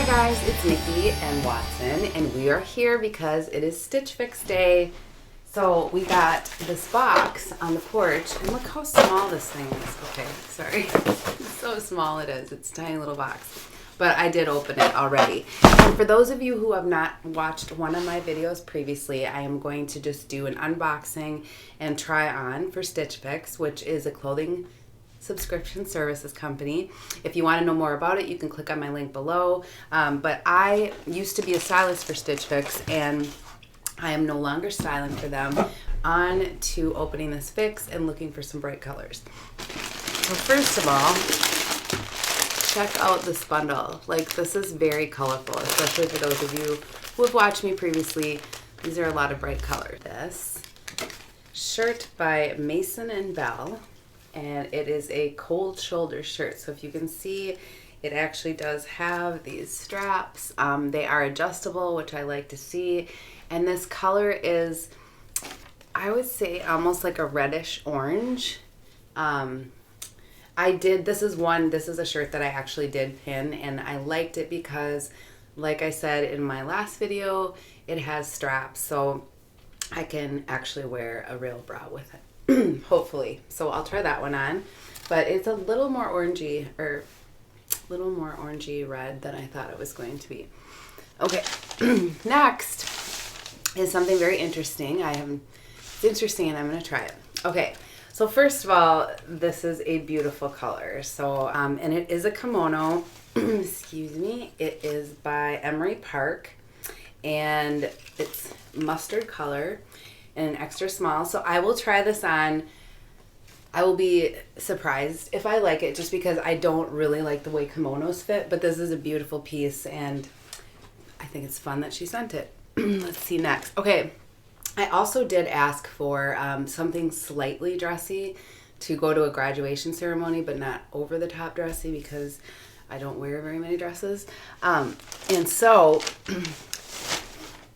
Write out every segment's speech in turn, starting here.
Hi guys, it's Nikki and Watson, and we are here because it is Stitch Fix Day. So we got this box on the porch, and look how small this thing is. Okay, sorry. It's so small it is. It's a tiny little box. But I did open it already. And for those of you who have not watched one of my videos previously, I am going to just do an unboxing and try on for Stitch Fix, which is a clothing subscription services company. If you want to know more about it, you can click on my link below. But I used to be a stylist for Stitch Fix, and I am no longer styling for them. On to opening this fix and looking for some bright colors. So first of all, check out this bundle. Like, this is very colorful, especially for those of you who have watched me previously. These are a lot of bright colors. This shirt by Mason and Bell, and it is a cold shoulder shirt. So if you can see, it actually does have these straps. They are adjustable, which I like to see. And this color is, I would say, almost like a reddish orange. This is a shirt that I actually did pin, and I liked it because, like I said in my last video, it has straps, so I can actually wear a real bra with it, hopefully. So I'll try that one on, but it's a little more orangey, red than I thought it was going to be. Okay, next is something very interesting. It's interesting, and I'm going to try it. Okay. So first of all, this is a beautiful color. So, and it is a kimono, excuse me. It is by Emery Park, and it's mustard color and an extra small. So I will try this on. I will be surprised if I like it, just because I don't really like the way kimonos fit, but this is a beautiful piece, and I think it's fun that she sent it. Let's see next. Okay. I also did ask for something slightly dressy to go to a graduation ceremony, but not over the top dressy because I don't wear very many dresses. And so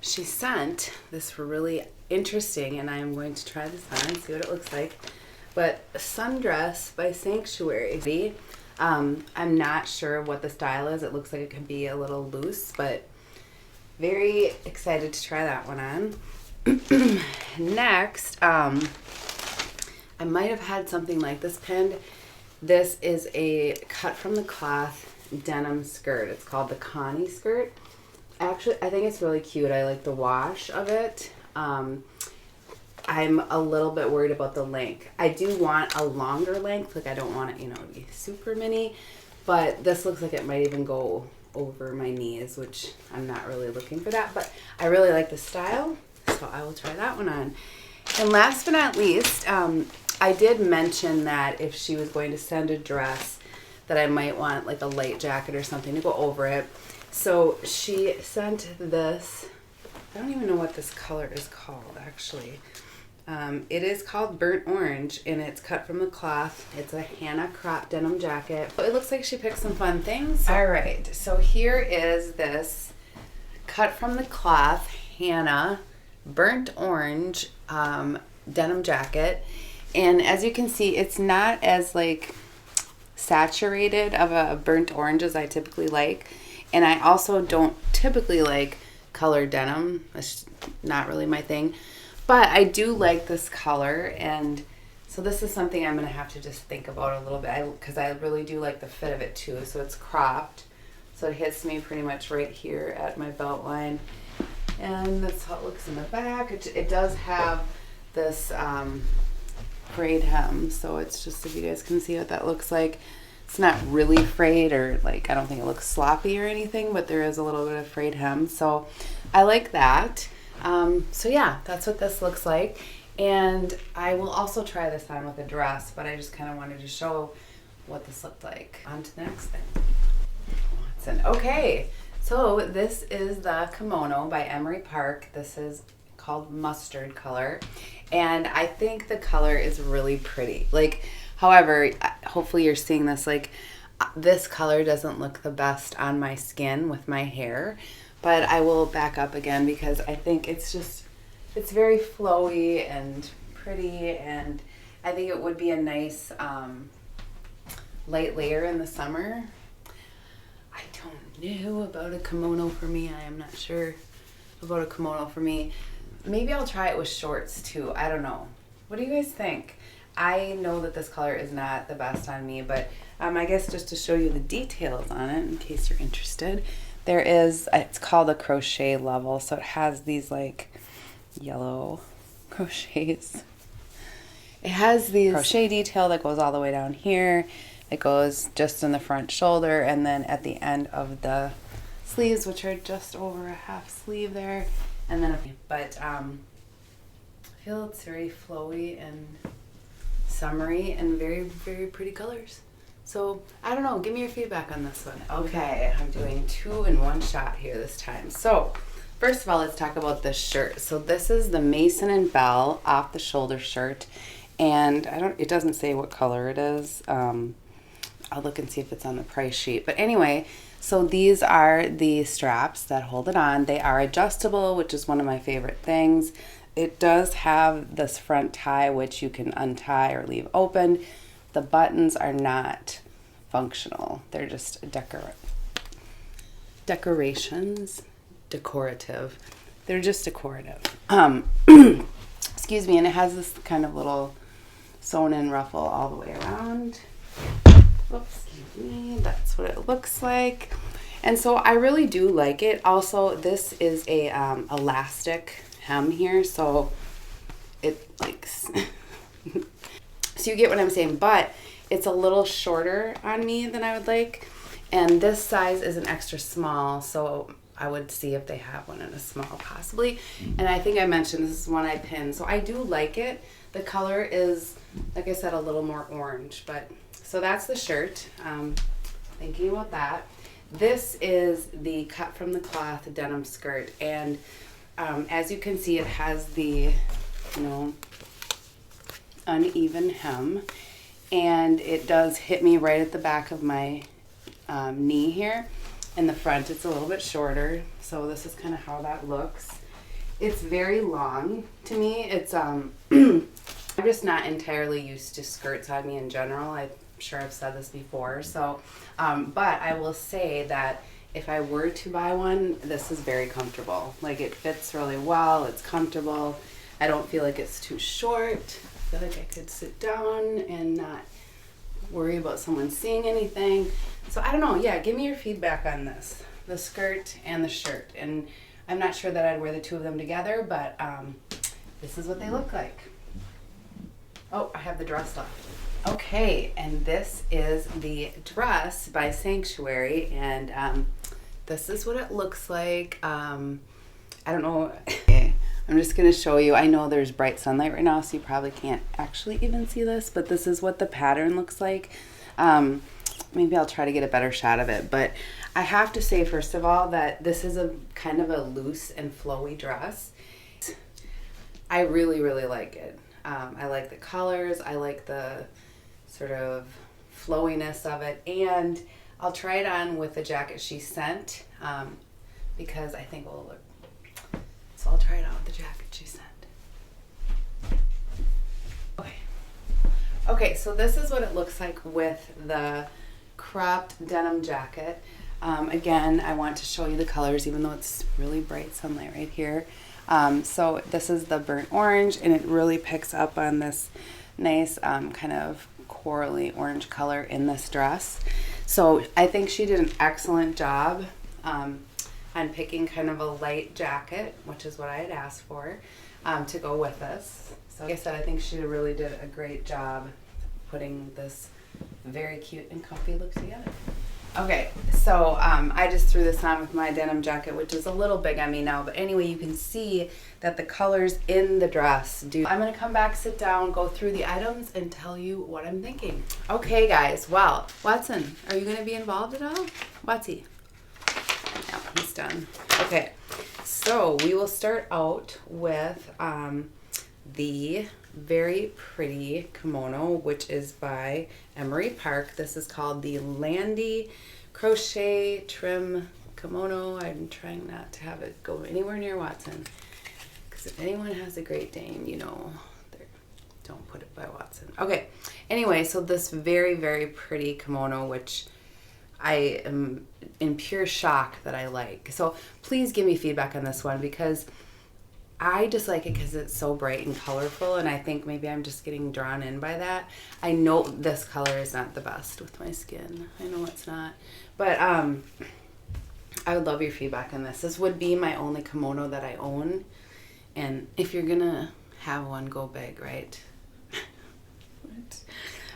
she sent this really interesting, and I'm going to try this on and see what it looks like. But a sundress by Sanctuary. I'm not sure what the style is. It looks like it could be a little loose, but very excited to try that one on. Next, I might have had something like this pinned. This is a cut from the cloth denim skirt. It's called the Connie skirt. Actually, I think it's really cute. I like the wash of it. I'm a little bit worried about the length. I do want a longer length. Like, I don't want it, to be super mini, but this looks like it might even go over my knees, which I'm not really looking for that, but I really like the style. So I will try that one on. And last but not least, I did mention that if she was going to send a dress, that I might want like a light jacket or something to go over it. So she sent this. I don't even know what this color is called, actually. It is called Burnt Orange, and it's cut from the cloth. It's a Hannah crop denim jacket. It looks like she picked some fun things. All right, so here is this cut from the cloth Hannah Burnt Orange denim jacket, and as you can see, it's not as like saturated of a burnt orange as I typically like, and I also don't typically like colored denim. It's not really my thing, but I do like this color, and so this is something I'm gonna have to just think about a little bit, because I really do like the fit of it too. So it's cropped, so it hits me pretty much right here at my belt line. And that's how it looks in the back. It does have this frayed hem, so it's just, if you guys can see what that looks like. It's not really frayed, or like, I don't think it looks sloppy or anything, but there is a little bit of frayed hem, so I like that. So yeah, that's what this looks like. And I will also try this on with a dress, but I just kind of wanted to show what this looked like. On to the next thing. Watson. Okay. So this is the kimono by Emery Park. This is called mustard color, and I think the color is really pretty. Like, however, hopefully you're seeing this, like, this color doesn't look the best on my skin with my hair, but I will back up again because I think it's very flowy and pretty, and I think it would be a nice light layer in the summer. I don't know about a kimono for me. I am not sure about a kimono for me. Maybe I'll try it with shorts too. I don't know. What do you guys think? I know that this color is not the best on me, but I guess just to show you the details on it in case you're interested, there is, it's called a crochet level. So it has these like yellow crochets. It has these crochet detail that goes all the way down here. It goes just in the front shoulder and then at the end of the sleeves, which are just over a half sleeve there. And then, but I feel it's very flowy and summery and very, very pretty colors. So I don't know, give me your feedback on this one. Okay, I'm doing 2 in 1 shot here this time. So first of all, let's talk about this shirt. So this is the Mason and Bell off the shoulder shirt. And it doesn't say what color it is. I'll look and see if it's on the price sheet. But anyway, so these are the straps that hold it on. They are adjustable, which is one of my favorite things. It does have this front tie, which you can untie or leave open. The buttons are not functional. They're just decorations. Decorative. They're just decorative. Excuse me, and it has this kind of little sewn in ruffle all the way around. Whoops, excuse me. That's what it looks like. And so I really do like it. Also, this is a elastic hem here, so it likes so you get what I'm saying, but it's a little shorter on me than I would like, and this size is an extra small, so I would see if they have one in a small possibly. And I think I mentioned this is one I pinned, so I do like it. The color is, like I said, a little more orange, but so that's the shirt. Thinking about that, this is the cut from the cloth denim skirt, and as you can see, it has the, uneven hem, and it does hit me right at the back of my knee here. In the front, it's a little bit shorter, so this is kind of how that looks. It's very long to me. It's I'm just not entirely used to skirts on me in general. I'm sure I've said this before, so but I will say that if I were to buy one, this is very comfortable. Like, it fits really well, it's comfortable. I don't feel like it's too short. I feel like I could sit down and not worry about someone seeing anything. So I don't know, yeah, give me your feedback on this, the skirt and the shirt. And I'm not sure that I'd wear the two of them together, but this is what they look like. Oh, I have the dress left. Okay, and this is the dress by Sanctuary, and this is what it looks like. I don't know. I'm just going to show you. I know there's bright sunlight right now, so you probably can't actually even see this, but this is what the pattern looks like. Maybe I'll try to get a better shot of it, but I have to say, first of all, that this is a kind of a loose and flowy dress. I really, really like it. I like the colors. I like the sort of flowiness of it, and I'll try it on with the jacket she sent because I think it will look. So I'll try it on with the jacket she sent. Okay, so this is what it looks like with the cropped denim jacket. Again, I want to show you the colors, even though it's really bright sunlight right here. So this is the burnt orange, and it really picks up on this nice kind of corally orange color in this dress. So I think she did an excellent job on picking kind of a light jacket, which is what I had asked for, to go with this. So like I said, I think she really did a great job putting this very cute and comfy look together. Okay, so I just threw this on with my denim jacket, which is a little big on me now, but anyway, you can see that the colors in the dress do. I'm gonna come back, sit down, go through the items, and tell you what I'm thinking. Okay, guys, well, Watson, are you gonna be involved at all? Watsy? No, he's done. Okay, so we will start out with the very pretty kimono, which is by Emery Park. This is called the Landy Crochet Trim Kimono. I'm trying not to have it go anywhere near Watson, because if anyone has a Great Dane, you know, don't put it by Watson. Okay, anyway, so this very, very pretty kimono, which I am in pure shock that I like. So please give me feedback on this one, because I just like it because it's so bright and colorful, and I think maybe I'm just getting drawn in by that. I know this color is not the best with my skin. I know it's not. But I would love your feedback on this. This would be my only kimono that I own. And if you're going to have one, go big, right?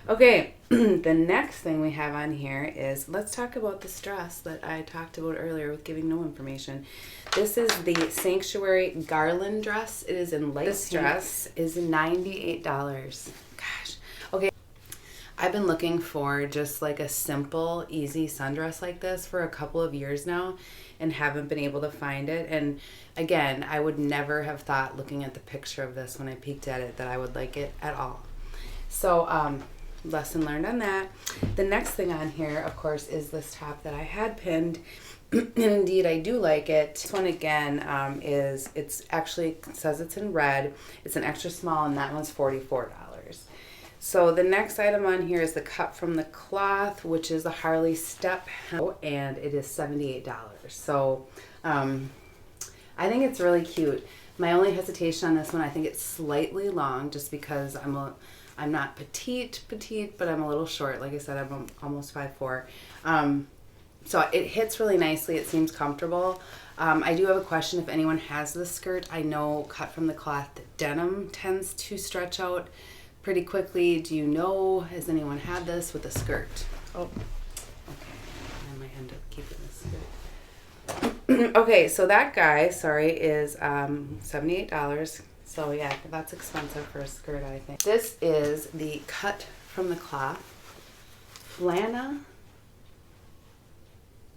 Okay, the next thing we have on here is, let's talk about this dress that I talked about earlier with giving no information. This is the Sanctuary Garland dress. It is in light. This dress is $98. Gosh. Okay, I've been looking for just like a simple, easy sundress like this for a couple of years now and haven't been able to find it. And again, I would never have thought, looking at the picture of this when I peeked at it, that I would like it at all. So, lesson learned on that. The next thing on here, of course, is this top that I had pinned. And indeed, I do like it. This one, again, it's actually, it says it's in red. It's an extra small, and that one's $44. So the next item on here is the cut from the cloth, which is the Harley step hem, and it is $78. So I think it's really cute. My only hesitation on this one, I think it's slightly long, just because I'm not petite, but I'm a little short. Like I said, I'm almost 5'4". So it hits really nicely. It seems comfortable. I do have a question if anyone has this skirt. I know cut from the cloth denim tends to stretch out pretty quickly. Do you know, has anyone had this with a skirt? Oh, okay. I might end up keeping this skirt. Okay, so that guy, is $78. So yeah, that's expensive for a skirt, I think. This is the cut from the cloth Flana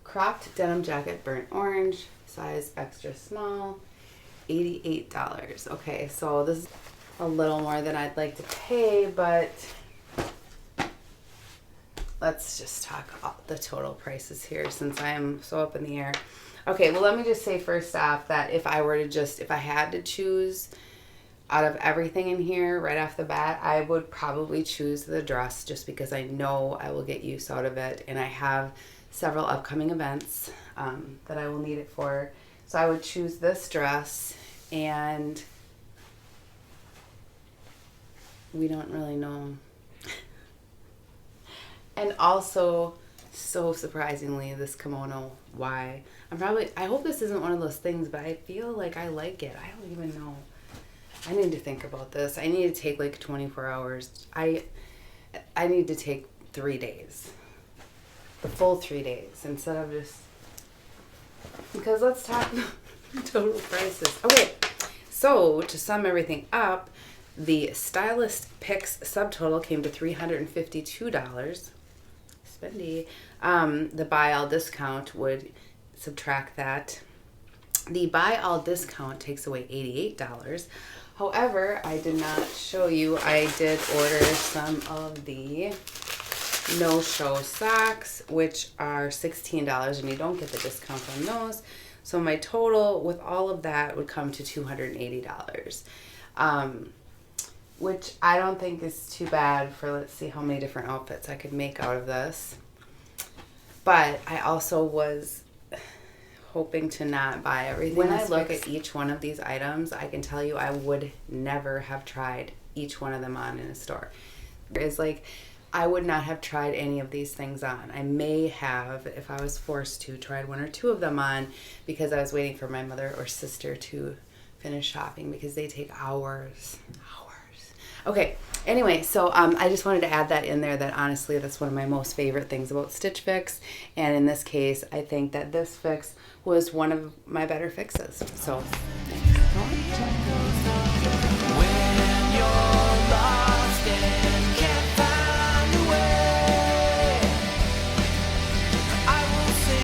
cropped denim jacket, burnt orange, size extra small, $88. Okay, so this is a little more than I'd like to pay, but let's just talk about the total prices here since I am so up in the air. Okay, well, let me just say first off that if I had to choose out of everything in here right off the bat, I would probably choose the dress, just because I know I will get use out of it, and I have several upcoming events that I will need it for. So I would choose this dress, and we don't really know. And also, so surprisingly, this kimono, why? I hope this isn't one of those things, but I feel like I like it. I don't even know. I need to think about this. I need to take like 24 hours. I need to take 3 days. The full 3 days instead of just... Because let's talk about total prices. Okay, so to sum everything up, the Stylist Picks subtotal came to $352. Spendy. The buy all discount would subtract that. The buy all discount takes away $88. However, I did not show you, I did order some of the no-show socks, which are $16, and you don't get the discount on those. So my total with all of that would come to $280, which I don't think is too bad for, let's see how many different outfits I could make out of this. But I also was hoping to not buy everything. When I look at each one of these items, I can tell you I would never have tried each one of them on in a store. It's like, I would not have tried any of these things on. I may have, if I was forced to, tried 1 or 2 of them on because I was waiting for my mother or sister to finish shopping, because they take hours. Okay, anyway, so I just wanted to add that in there, that honestly that's one of my most favorite things about Stitch Fix, and in this case I think that this fix was one of my better fixes. So thanks for watching.